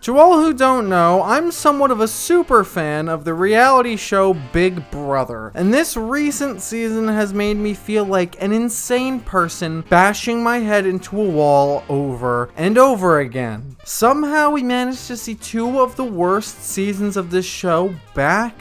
To all who don't know, I'm somewhat of a super fan of the reality show Big Brother, and this recent season has made me feel like an insane person bashing my head into a wall over and over again. Somehow we managed to see two of the worst seasons of this show back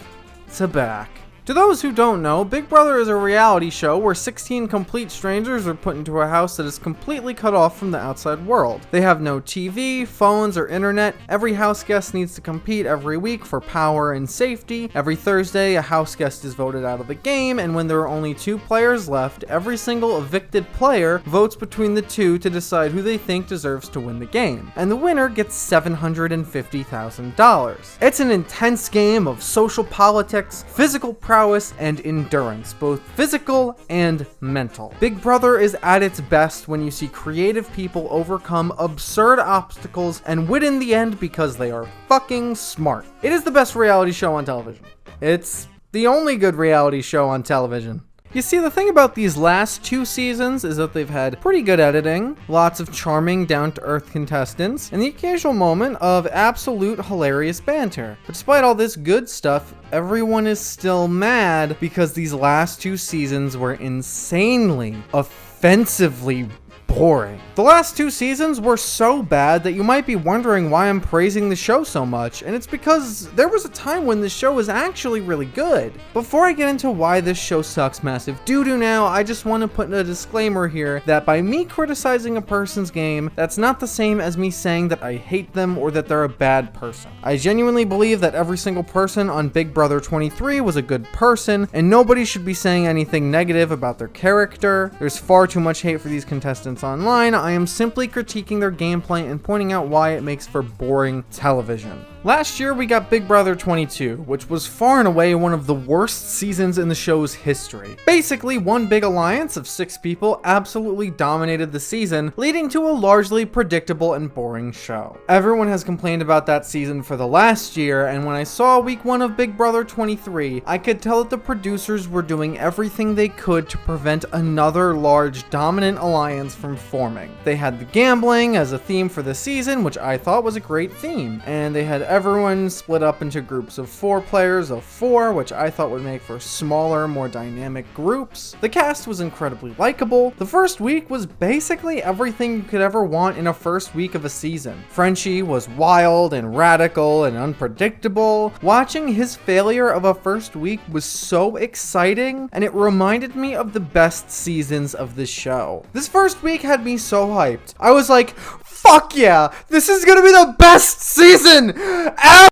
to back. To those who don't know, Big Brother is a reality show where 16 complete strangers are put into a house that is completely cut off from the outside world. They have no TV, phones, or internet. Every house guest needs to compete every week for power and safety. Every Thursday, a house guest is voted out of the game, and when there are only 2 players left, every single evicted player votes between the 2 to decide who they think deserves to win the game. And the winner gets $750,000. It's an intense game of social politics, physical prowess, and endurance, both physical and mental. Big Brother is at its best when you see creative people overcome absurd obstacles and win in the end because they are fucking smart. It is the best reality show on television. It's the only good reality show on television. You see, the thing about these last 2 seasons is that they've had pretty good editing, lots of charming, down-to-earth contestants, and the occasional moment of absolute hilarious banter. But despite all this good stuff, everyone is still mad because these last 2 seasons were insanely, offensively boring. The last 2 seasons were so bad that you might be wondering why I'm praising the show so much, and it's because there was a time when the show was actually really good. Before I get into why this show sucks massive doo-doo now, I just want to put a disclaimer here that by me criticizing a person's game, that's not the same as me saying that I hate them or that they're a bad person. I genuinely believe that every single person on Big Brother 23 was a good person, and nobody should be saying anything negative about their character. There's far too much hate for these contestants online. I am simply critiquing their gameplay and pointing out why it makes for boring television. Last year we got Big Brother 22, which was far and away one of the worst seasons in the show's history. Basically, one big alliance of 6 people absolutely dominated the season, leading to a largely predictable and boring show. Everyone has complained about that season for the last year, and when I saw week 1 of Big Brother 23, I could tell that the producers were doing everything they could to prevent another large dominant alliance from forming. They had the gambling as a theme for the season, which I thought was a great theme, and they had everyone split up into groups of 4 players of 4, which I thought would make for smaller, more dynamic groups. The cast was incredibly likable. The first week was basically everything you could ever want in a first week of a season. Frenchie was wild and radical and unpredictable. Watching his failure of a first week was so exciting, and it reminded me of the best seasons of the show. This first week had me so hyped. I was like, fuck yeah, this is gonna be the best season ever!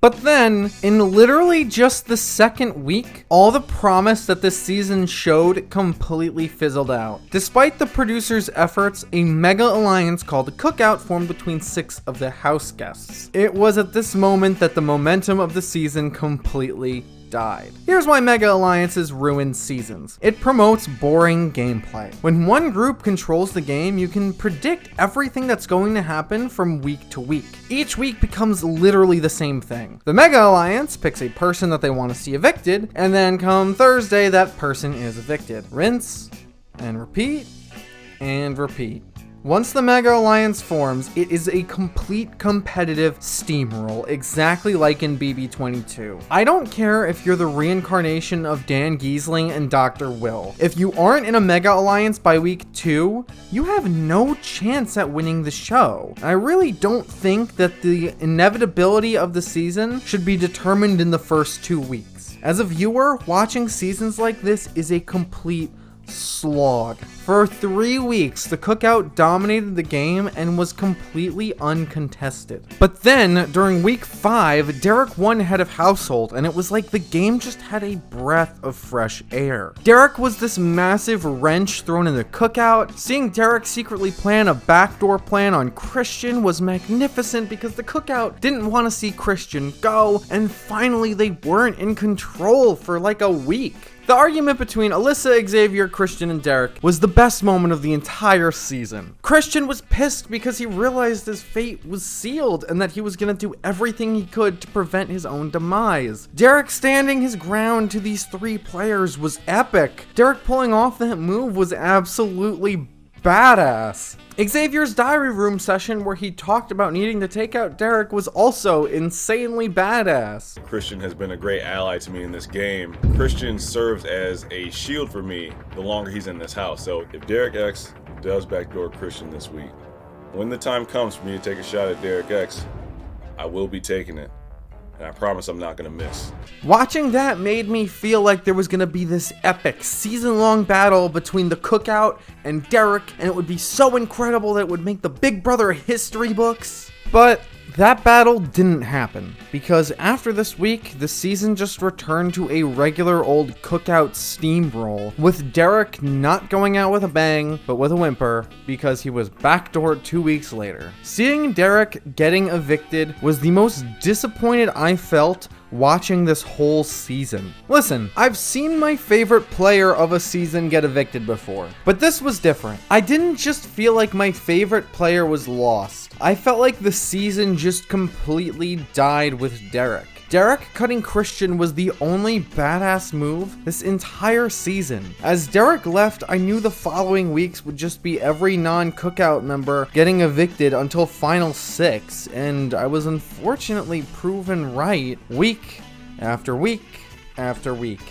But then, in literally just the second week, all the promise that this season showed completely fizzled out. Despite the producers' efforts, a mega alliance called the Cookout formed between 6 of the house guests. It was at this moment that the momentum of the season completely died. Here's why mega alliances ruin seasons. It promotes boring gameplay. When one group controls the game, you can predict everything that's going to happen from week to week. Each week becomes literally the same thing. The mega alliance picks a person that they want to see evicted, and then come Thursday, that person is evicted. Rinse and repeat and repeat. Once the Mega Alliance forms, it is a complete competitive steamroll, exactly like in BB22. I don't care if you're the reincarnation of Dan Giesling and Dr. Will. If you aren't in a Mega Alliance by week 2, you have no chance at winning the show. I really don't think that the inevitability of the season should be determined in the first 2 weeks. As a viewer, watching seasons like this is a complete slog. For 3 weeks, the Cookout dominated the game and was completely uncontested. But then, during week 5, Derek won head of household, and it was like the game just had a breath of fresh air. Derek was this massive wrench thrown in the Cookout. Seeing Derek secretly plan a backdoor plan on Christian was magnificent because the Cookout didn't want to see Christian go, and finally they weren't in control for like a week. The argument between Alyssa, Xavier, Christian, and Derek was the best moment of the entire season. Christian was pissed because he realized his fate was sealed and that he was gonna do everything he could to prevent his own demise. Derek standing his ground to these 3 players was epic. Derek pulling off that move was absolutely badass. Xavier's diary room session where he talked about needing to take out Derek was also insanely badass. Christian has been a great ally to me in this game. Christian serves as a shield for me the longer he's in this house. So if Derek X does backdoor Christian this week, when the time comes for me to take a shot at Derek X, I will be taking it. And I promise I'm not going to miss. Watching that made me feel like there was going to be this epic season-long battle between the Cookout and Derek, and it would be so incredible that it would make the Big Brother history books. But that battle didn't happen, because after this week, the season just returned to a regular old Cookout steamroll, with Derek not going out with a bang, but with a whimper, because he was backdoored 2 weeks later. Seeing Derek getting evicted was the most disappointed I felt watching this whole season. Listen, I've seen my favorite player of a season get evicted before, but this was different. I didn't just feel like my favorite player was lost. I felt like the season just completely died with Derek. Derek cutting Christian was the only badass move this entire season. As Derek left, I knew the following weeks would just be every non-Cookout member getting evicted until Final 6, and I was unfortunately proven right week after week after week.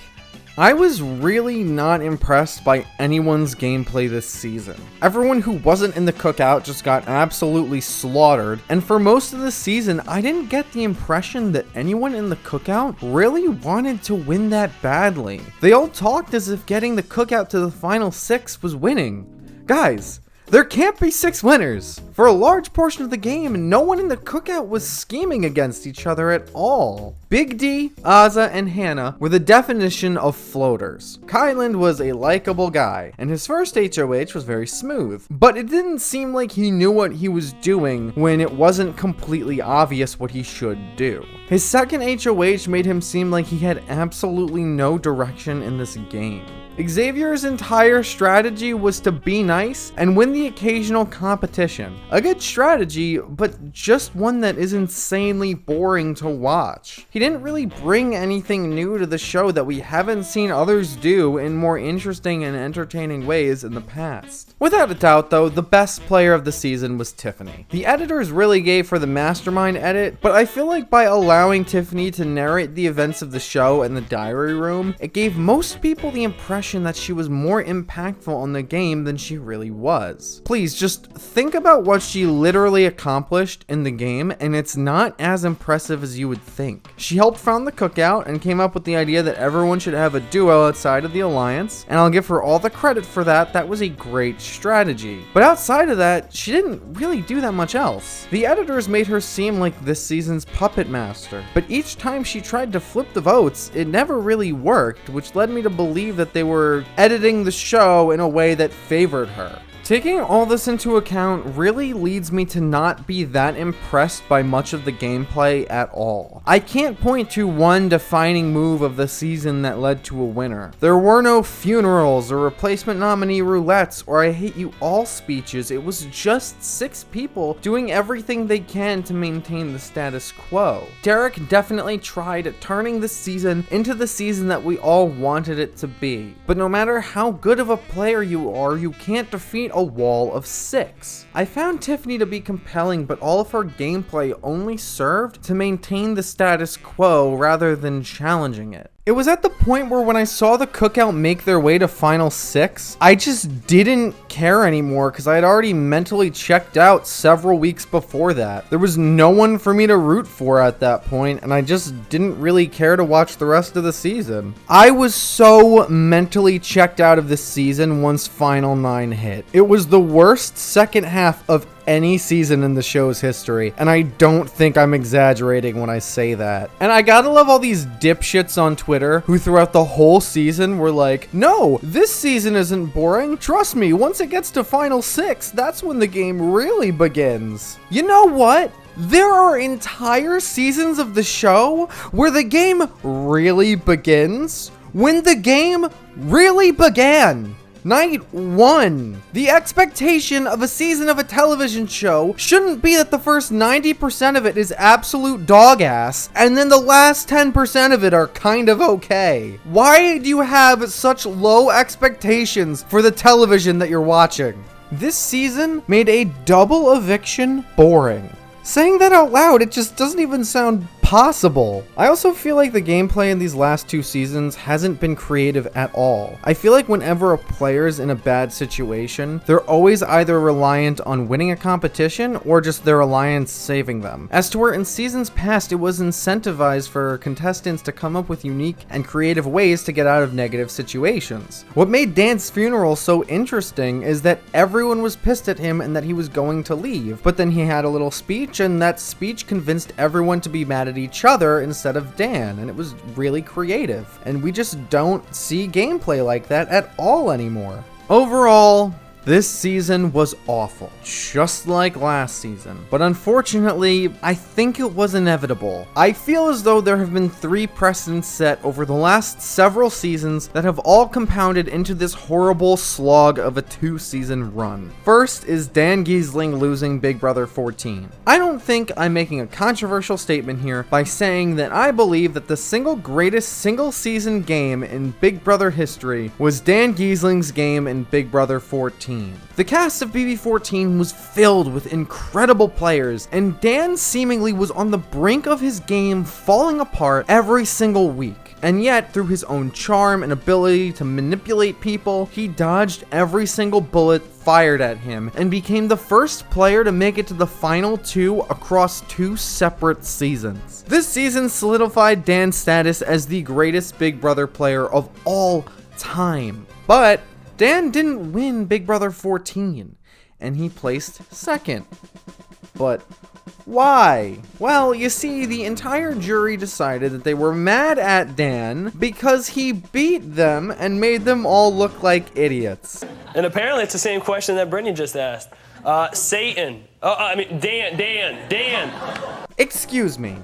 I was really not impressed by anyone's gameplay this season. Everyone who wasn't in the Cookout just got absolutely slaughtered, and for most of the season, I didn't get the impression that anyone in the Cookout really wanted to win that badly. They all talked as if getting the Cookout to the Final 6 was winning. Guys, there can't be 6 winners. For a large portion of the game, no one in the Cookout was scheming against each other at all. Big D, Azza, and Hannah were the definition of floaters. Kyland was a likable guy, and his first HOH was very smooth, but it didn't seem like he knew what he was doing when it wasn't completely obvious what he should do. His second HOH made him seem like he had absolutely no direction in this game. Xavier's entire strategy was to be nice and win the occasional competition. A good strategy, but just one that is insanely boring to watch. He didn't really bring anything new to the show that we haven't seen others do in more interesting and entertaining ways in the past. Without a doubt though, the best player of the season was Tiffany. The editors really gave her the mastermind edit, but I feel like by allowing Tiffany to narrate the events of the show in the diary room, it gave most people the impression that she was more impactful on the game than she really was. Please just think about what she literally accomplished in the game, and it's not as impressive as you would think. She helped found the Cookout and came up with the idea that everyone should have a duo outside of the alliance, and I'll give her all the credit for that. That was a great strategy. But outside of that, she didn't really do that much else. The editors made her seem like this season's puppet master, but each time she tried to flip the votes, it never really worked, which led me to believe that they were editing the show in a way that favored her. Taking all this into account really leads me to not be that impressed by much of the gameplay at all. I can't point to one defining move of the season that led to a winner. There were no funerals or replacement nominee roulettes or I hate you all speeches. It was just 6 people doing everything they can to maintain the status quo. Derek definitely tried turning this season into the season that we all wanted it to be. But no matter how good of a player you are, you can't defeat a wall of 6. I found Tiffany to be compelling, but all of her gameplay only served to maintain the status quo rather than challenging it. It was at the point where when I saw the Cookout make their way to Final 6, I just didn't care anymore because I had already mentally checked out several weeks before that. There was no one for me to root for at that point, and I just didn't really care to watch the rest of the season. I was so mentally checked out of this season once Final 9 hit. It was the worst second half of any season in the show's history, and I don't think I'm exaggerating when I say that. And I gotta love all these dipshits on Twitter who throughout the whole season were like, no, this season isn't boring. Trust me, once it gets to Final 6, that's when the game really begins. You know what? There are entire seasons of the show where the game really begins when the game really began. Night 1. The expectation of a season of a television show shouldn't be that the first 90% of it is absolute dog ass, and then the last 10% of it are kind of okay. Why do you have such low expectations for the television that you're watching? This season made a double eviction boring. Saying that out loud, it just doesn't even sound possible. I also feel like the gameplay in these last 2 seasons hasn't been creative at all. I feel like whenever a player's in a bad situation, they're always either reliant on winning a competition or just their alliance saving them. As to where in seasons past it was incentivized for contestants to come up with unique and creative ways to get out of negative situations. What made Dan's funeral so interesting is that everyone was pissed at him and that he was going to leave, but then he had a little speech and that speech convinced everyone to be mad at each other instead of Dan, and it was really creative. And we just don't see gameplay like that at all anymore. Overall, this season was awful, just like last season. But unfortunately, I think it was inevitable. I feel as though there have been 3 precedents set over the last several seasons that have all compounded into this horrible slog of a 2-season run. First is Dan Giesling losing Big Brother 14. I don't think I'm making a controversial statement here by saying that I believe that the single greatest single-season game in Big Brother history was Dan Giesling's game in Big Brother 14. The cast of BB14 was filled with incredible players, and Dan seemingly was on the brink of his game falling apart every single week. And yet, through his own charm and ability to manipulate people, he dodged every single bullet fired at him and became the first player to make it to the final 2 across 2 separate seasons. This season solidified Dan's status as the greatest Big Brother player of all time. But Dan didn't win Big Brother 14, and he placed second. But why? Well, you see, the entire jury decided that they were mad at Dan because he beat them and made them all look like idiots. And apparently it's the same question that Brittany just asked. Dan. Excuse me.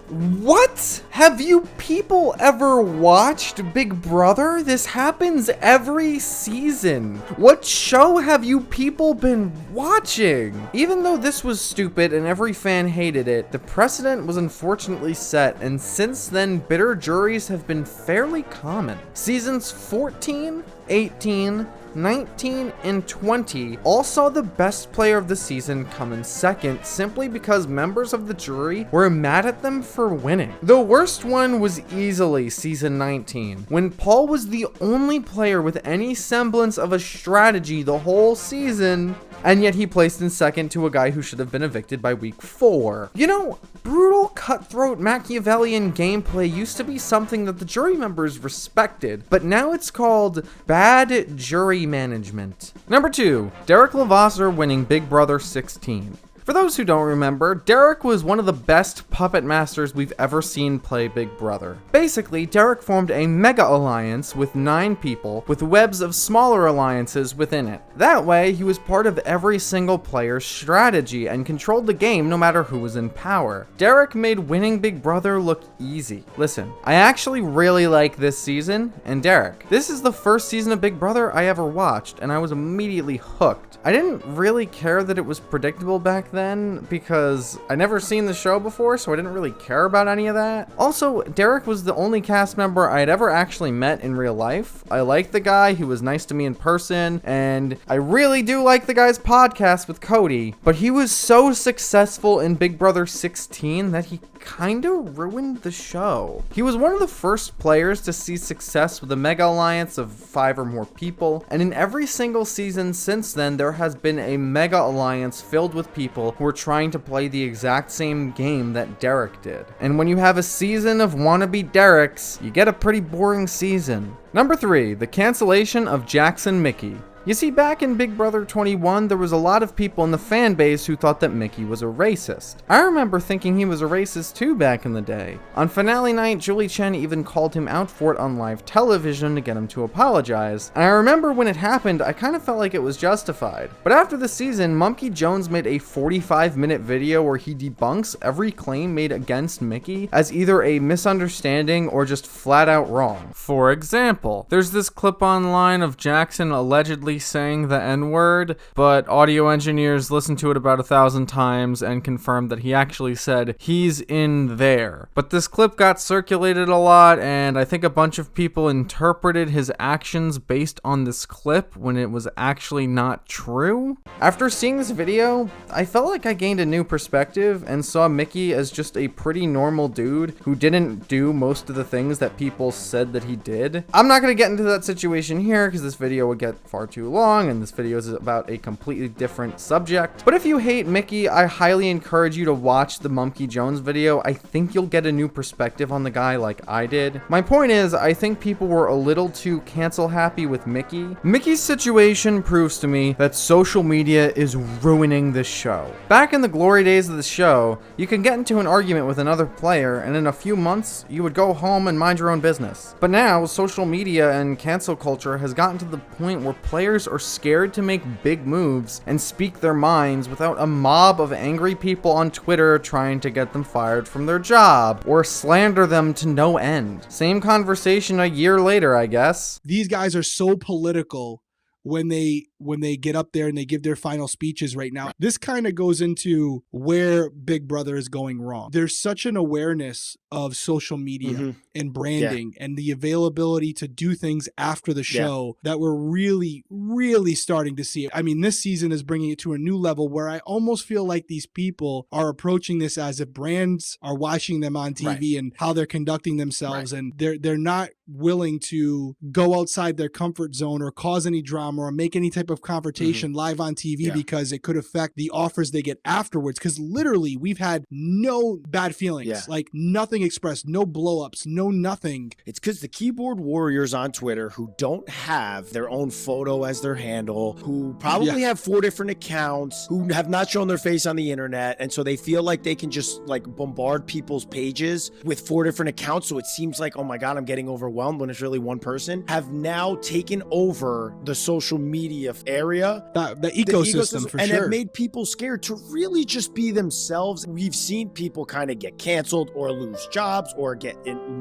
What? Have you people ever watched Big Brother? This happens every season. What show have you people been watching? Even though this was stupid and every fan hated it, the precedent was unfortunately set, and since then, bitter juries have been fairly common. Seasons 14, 18, 19, and 20 all saw the best player of the season come in second simply because members of the jury were mad at them for winning. The worst one was easily season 19, when Paul was the only player with any semblance of a strategy the whole season, and yet he placed in second to a guy who should have been evicted by week 4. You know, brutal, cutthroat, Machiavellian gameplay used to be something that the jury members respected, but now it's called bad jury management. Number 2, Derek Levasseur winning Big Brother 16. For those who don't remember, Derek was one of the best puppet masters we've ever seen play Big Brother. Basically, Derek formed a mega alliance with 9 people, with webs of smaller alliances within it. That way, he was part of every single player's strategy and controlled the game no matter who was in power. Derek made winning Big Brother look easy. Listen, I actually really like this season, and Derek, this is the first season of Big Brother I ever watched, and I was immediately hooked. I didn't really care that it was predictable back then because I never seen the show before, so I didn't really care about any of that. Also, Derek was the only cast member I had ever actually met in real life. I liked the guy, he was nice to me in person, and I really do like the guy's podcast with Cody, but he was so successful in Big Brother 16 that he kind of ruined the show. He was one of the first players to see success with a mega alliance of 5 or more people, and in every single season since then, there has been a mega alliance filled with people who are trying to play the exact same game that Derek did. And when you have a season of wannabe Dereks, you get a pretty boring season. Number 3, the cancellation of Jackson Mickey. You see, back in Big Brother 21, there was a lot of people in the fan base who thought that Mickey was a racist. I remember thinking he was a racist too back in the day. On finale night, Julie Chen even called him out for it on live television to get him to apologize. And I remember when it happened, I kind of felt like it was justified. But after the season, Mumkey Jones made a 45-minute video where he debunks every claim made against Mickey as either a misunderstanding or just flat out wrong. For example, there's this clip online of Jackson allegedly actually saying the N-word, but audio engineers listened to it about 1,000 times and confirmed that he actually said, "He's in there." But this clip got circulated a lot, and I think a bunch of people interpreted his actions based on this clip when it was actually not true. After seeing this video, I felt like I gained a new perspective and saw Mickey as just a pretty normal dude who didn't do most of the things that people said that he did. I'm not going to get into that situation here because this video would get far too long, and this video is about a completely different subject. But if you hate Mickey, I highly encourage you to watch the Monkey Jones video. I think you'll get a new perspective on the guy like I did. My point is, I think people were a little too cancel happy with Mickey. Mickey's situation proves to me that social media is ruining this show. Back in the glory days of the show, you could get into an argument with another player, and in a few months, you would go home and mind your own business. But now, social media and cancel culture has gotten to the point where players are scared to make big moves and speak their minds without a mob of angry people on Twitter trying to get them fired from their job or slander them to no end. Same conversation a year later, I guess. These guys are so political when they get up there and they give their final speeches right now. This kind of goes into where Big Brother is going wrong. There's such an awareness of social media and branding and the availability to do things after the show that we're really, really starting to see. I mean, this season is bringing it to a new level where I almost feel like these people are approaching this as if brands are watching them on TV and how they're conducting themselves, and they're not willing to go outside their comfort zone or cause any drama or make any type of confrontation live on TV because it could affect the offers they get afterwards. Because literally, we've had no bad feelings, like nothing expressed, no blow-ups, no nothing. It's because the keyboard warriors on Twitter who don't have their own photo as their handle, who probably have 4 different accounts, who have not shown their face on the internet, and so they feel like they can just like bombard people's pages with 4 different accounts, so it seems like, oh my god, I'm getting overwhelmed when it's really one person, have now taken over the social media area, the ecosystem for and sure, have made people scared to really just be themselves. We've seen people kind of get canceled or lose jobs or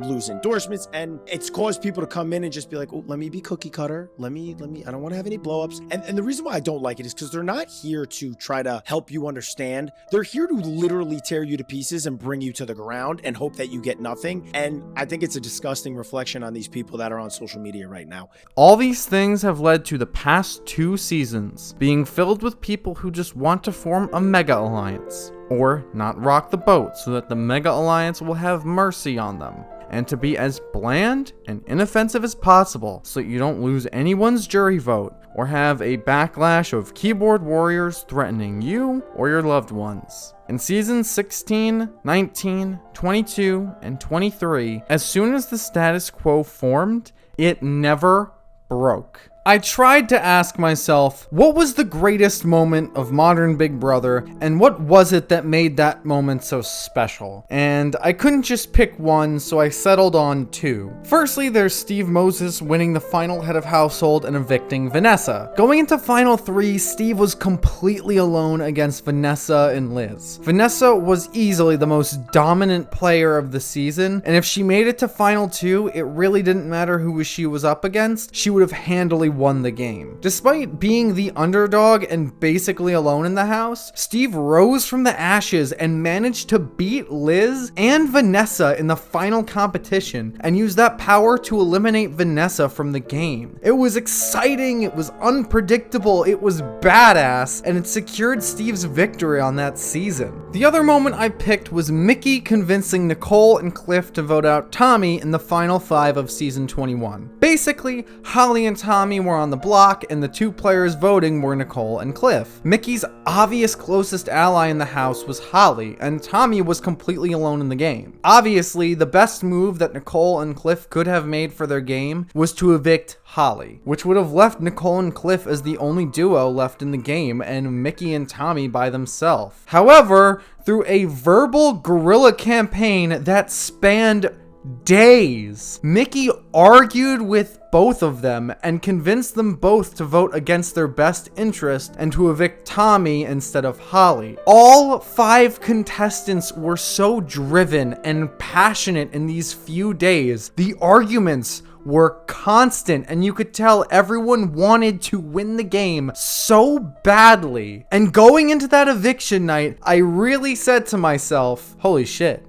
lose endorsements, and it's caused people to come in and just be like, oh, let me be cookie cutter, let me I don't want to have any blow-ups. And the reason why I don't like it is because they're not here to try to help you understand. They're here to literally tear you to pieces and bring you to the ground and hope that you get nothing. And I think it's a disgusting reflection on these people that are on social media right now. All these things have led to the past 2 seasons being filled with people who just want to form a mega alliance, or not rock the boat so that the mega alliance will have mercy on them, and to be as bland and inoffensive as possible so you don't lose anyone's jury vote or have a backlash of keyboard warriors threatening you or your loved ones. In seasons 16, 19, 22, and 23, as soon as the status quo formed, it never broke. I tried to ask myself, what was the greatest moment of modern Big Brother, and what was it that made that moment so special? And I couldn't just pick one, so I settled on 2. Firstly, there's Steve Moses winning the final head of household and evicting Vanessa. Going into final 3, Steve was completely alone against Vanessa and Liz. Vanessa was easily the most dominant player of the season, and if she made it to final 2, it really didn't matter who she was up against, she would have handily won the game. Despite being the underdog and basically alone in the house, Steve rose from the ashes and managed to beat Liz and Vanessa in the final competition and used that power to eliminate Vanessa from the game. It was exciting, it was unpredictable, it was badass, and it secured Steve's victory on that season. The other moment I picked was Mickey convincing Nicole and Cliff to vote out Tommy in the final 5 of season 21. Basically, Holly and Tommy were on the block, and the 2 players voting were Nicole and Cliff. Mickey's obvious closest ally in the house was Holly, and Tommy was completely alone in the game. Obviously, the best move that Nicole and Cliff could have made for their game was to evict Holly, which would have left Nicole and Cliff as the only duo left in the game, and Mickey and Tommy by themselves. However, through a verbal guerrilla campaign that spanned days, Mickey argued with both of them and convinced them both to vote against their best interest and to evict Tommy instead of Holly. All 5 contestants were so driven and passionate in these few days. The arguments were constant, and you could tell everyone wanted to win the game so badly. And going into that eviction night, I really said to myself, holy shit,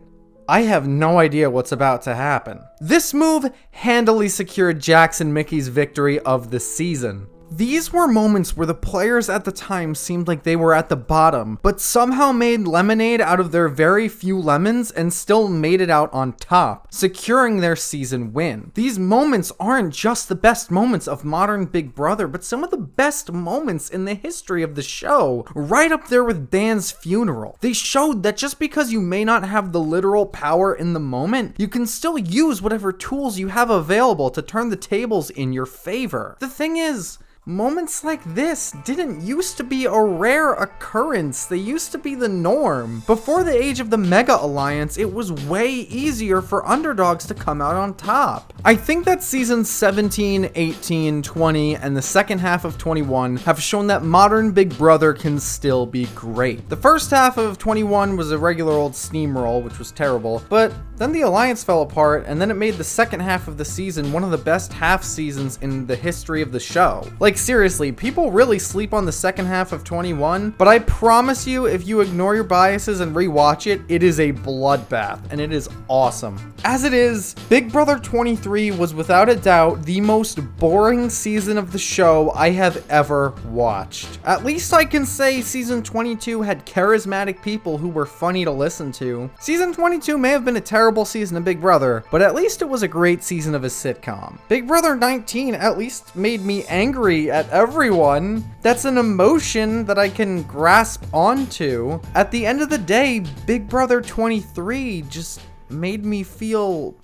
I have no idea what's about to happen. This move handily secured Jax and Mickey's victory of the season. These were moments where the players at the time seemed like they were at the bottom, but somehow made lemonade out of their very few lemons and still made it out on top, securing their season win. These moments aren't just the best moments of modern Big Brother, but some of the best moments in the history of the show, right up there with Dan's funeral. They showed that just because you may not have the literal power in the moment, you can still use whatever tools you have available to turn the tables in your favor. The thing is, moments like this didn't used to be a rare occurrence. They used to be the norm. Before the age of the Mega Alliance, it was way easier for underdogs to come out on top. I think that seasons 17, 18, 20, and the second half of 21 have shown that modern Big Brother can still be great. The first half of 21 was a regular old steamroll, which was terrible, but then the Alliance fell apart, and then it made the second half of the season one of the best half seasons in the history of the show. Like, seriously, people really sleep on the second half of 21, but I promise you, if you ignore your biases and rewatch it, it is a bloodbath, and it is awesome. As it is, Big Brother 23 was without a doubt the most boring season of the show I have ever watched. At least I can say season 22 had charismatic people who were funny to listen to. Season 22 may have been a terrible season of Big Brother, but at least it was a great season of a sitcom. Big Brother 19 at least made me angry at everyone. That's an emotion that I can grasp onto. At the end of the day, Big Brother 23 just made me feel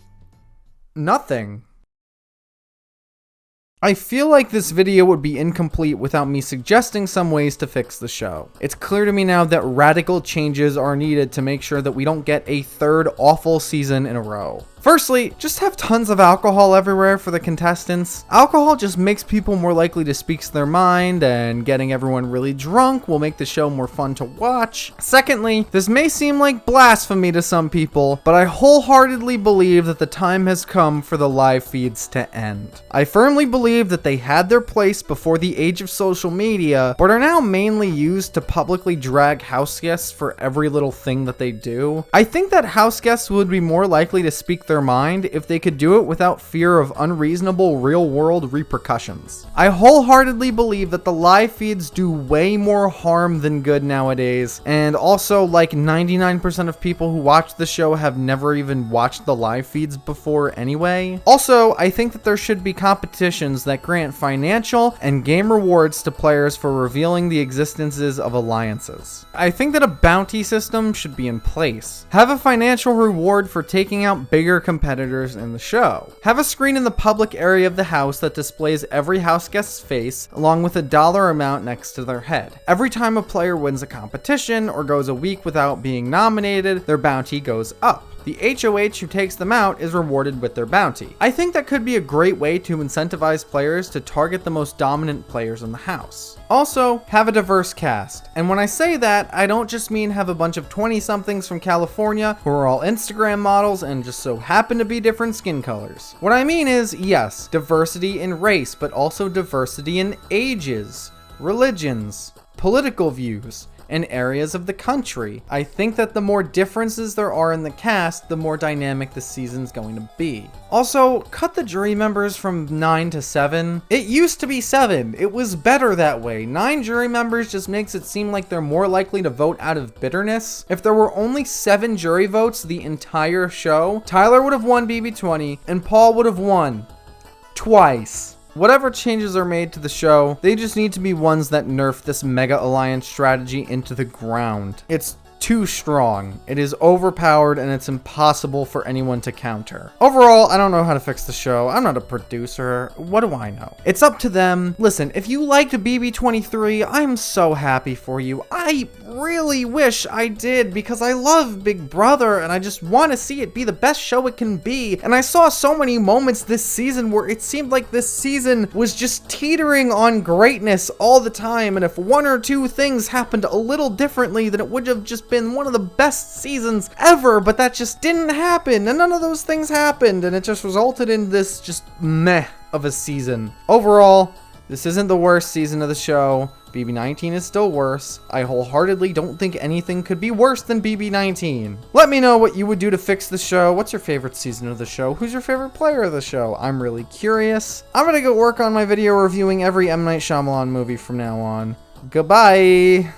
nothing. I feel like this video would be incomplete without me suggesting some ways to fix the show. It's clear to me now that radical changes are needed to make sure that we don't get a third awful season in a row. Firstly, just have tons of alcohol everywhere for the contestants. Alcohol just makes people more likely to speak their mind, and getting everyone really drunk will make the show more fun to watch. Secondly, this may seem like blasphemy to some people, but I wholeheartedly believe that the time has come for the live feeds to end. I firmly believe that they had their place before the age of social media, but are now mainly used to publicly drag house guests for every little thing that they do. I think that house guests would be more likely to speak their mind if they could do it without fear of unreasonable real-world repercussions. I wholeheartedly believe that the live feeds do way more harm than good nowadays, and also like 99% of people who watch the show have never even watched the live feeds before anyway. Also, I think that there should be competitions that grant financial and game rewards to players for revealing the existences of alliances. I think that a bounty system should be in place. Have a financial reward for taking out bigger competitors in the show. Have a screen in the public area of the house that displays every house guest's face along with a dollar amount next to their head. Every time a player wins a competition or goes a week without being nominated, their bounty goes up. The HOH who takes them out is rewarded with their bounty. I think that could be a great way to incentivize players to target the most dominant players in the house. Also, have a diverse cast. And when I say that, I don't just mean have a bunch of 20-somethings from California who are all Instagram models and just so happen to be different skin colors. What I mean is, yes, diversity in race, but also diversity in ages, religions, political views, and areas of the country. I think that the more differences there are in the cast, the more dynamic the season's going to be. Also, cut the jury members from 9 to 7. It used to be 7. It was better that way. 9 jury members just makes it seem like they're more likely to vote out of bitterness. If there were only 7 jury votes the entire show, Tyler would have won BB20 and Paul would have won twice. Whatever changes are made to the show, they just need to be ones that nerf this Mega Alliance strategy into the ground. It's too strong. It is overpowered and it's impossible for anyone to counter. Overall, I don't know how to fix the show. I'm not a producer. What do I know? It's up to them. Listen, if you liked BB23, I'm so happy for you. I really wish I did because I love Big Brother and I just want to see it be the best show it can be. And I saw so many moments this season where it seemed like this season was just teetering on greatness all the time. And if one or two things happened a little differently, then it would have just been one of the best seasons ever, but that just didn't happen, and none of those things happened, and it just resulted in this just meh of a season. Overall, this isn't the worst season of the show. BB19 is still worse. I wholeheartedly don't think anything could be worse than BB19. Let me know what you would do to fix the show. What's your favorite season of the show? Who's your favorite player of the show? I'm really curious. I'm gonna go work on my video reviewing every M. Night Shyamalan movie from now on. Goodbye!